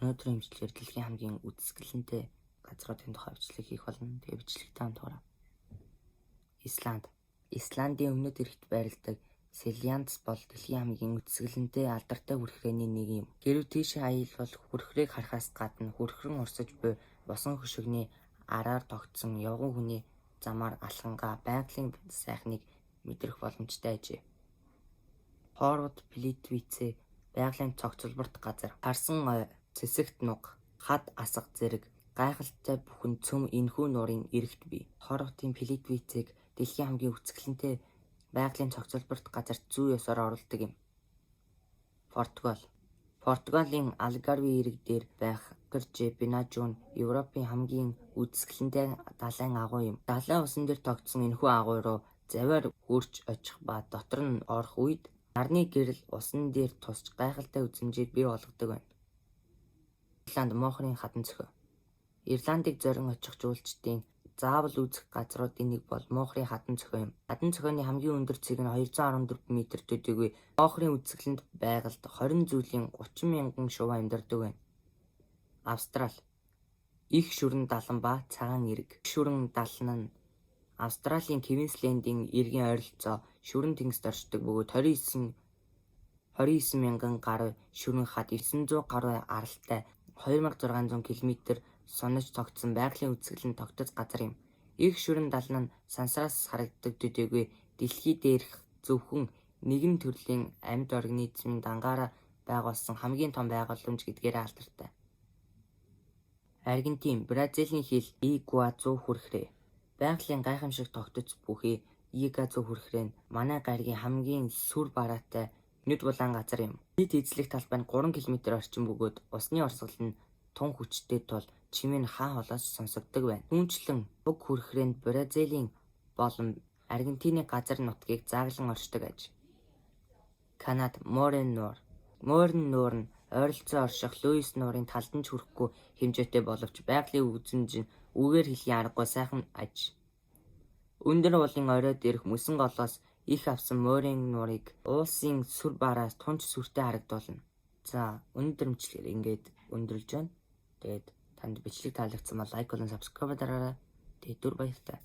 Өнөөдрийн бичлэгээр дэлхийн хамгийн үзэсгэлэнтэй газруудын тухай бичлэг хийх болно. Тэгээ бичлэгтэй хамт хараа. Исланд. Исландын өмнөд эрэгт байрладаг Селянц бол дэлхийн хамгийн үзэсгэлэнтэй алдартай хүрхрээний нэг юм. Гэвч тийшээ аялал хүрхрээг харахаас гадна хүрхрэн урсаж буй босон хөшигний араар тогтсон явган хүний замаар алхангаа байгалийн сайхныг мэдрэх боломжтой ажээ. Хорвот Плитвицээ байгалийн цогцлборт газар, харсан ой, цэсэгт нуг, хад асга зэрэг гайхалтай бүхэн цөм энэхүү нуурын эрэгт бий. Хорвотын Плитвицийг дэлхийн хамгийн үзэсгэлэнтэй байгалийн цогцлборт газарт зүй ёсоор оруулдаг юм. Португал. Португалийн Алгарве эрэг дээр байх Гэржэ Бинажуу нь Европын хамгийн үзэсгэлэнтэй далайн агуй юм. Далайн усан дээр тогтсон энэхүү агуй руу завиар хурж очих ба дотор нь орох үед нарны гэрэл усан дээр тусч гайхалтай үзмжийг бий болгодог байна. Ирланд мохрын хадан цохиу. Ирландыг зорин очих жуулчдын заавал үзэх газруудын нэг бол мохрын хадан цохиу юм. Хадан цохиуны хамгийн өндөр цэг нь 214 м төдийгүй мохрын үзэсгэлэнт байгальд 20 зүйлийн 30 мянган шувуу амьдардаг байна. Австрал. Их шүрэн далан ба цагаан эрэг. Шүрэн далан нь Австралийн Квинслендийн эргийн ойролцоо шүрэн тэнгист оршдог бөгөөд 29 мянган гаруй шүрэн хад 900 гаруй аралтай 2600 км сонож тогтсон байгалийн үзэсгэлэн тогтц газар юм. Их шүрэн далан нь сансраас харагддаг төдийгүй дэлхий дээрх зөвхөн нэгэн төрлийн амьд организмын дангаараа байгуулсан хамгийн том байгууламж гэдгээрээ алдартай. Аргентин. Бразилийн хил Игуазу хүрхрээ. Байгалийн гайхамшиг тогтц бүхий Игуазу хүрхрээ нь манай гаригийн хамгийн сүр бараатай нүд булаан газар юм. Нийт эзлэх талбай нь 3 км орчим бөгөөд усны урсгал нь тун хүчтэй тул чимээ нь хаа холоос сонсогддог байна. Түүнчлэн уг хүрхрээнд Бразилийн болон Аргентины газар нутгийг зааглан оршдог аж. Канада. Морен нуур. Морен нуур нь ойролцоо орших Луис нуурын талдан ч хүрэхгүй хэмжээтэй боловч байгалийн үзмж нь үгээр хэлхийн аргагүй сайхан аж. Өндөр уулын оройд ирэх мөсөн голоос их авсан Морен нуурыг уулсын сүр бараас тунч сүртэй харагдуулна. За, өнөөдөр бичлэгээр ингээд өндөрлж байна. Тэгээд танд бичлэг таалагдсан бол лайк болон subscribe дараарай. Тэгээд дүр баяртай.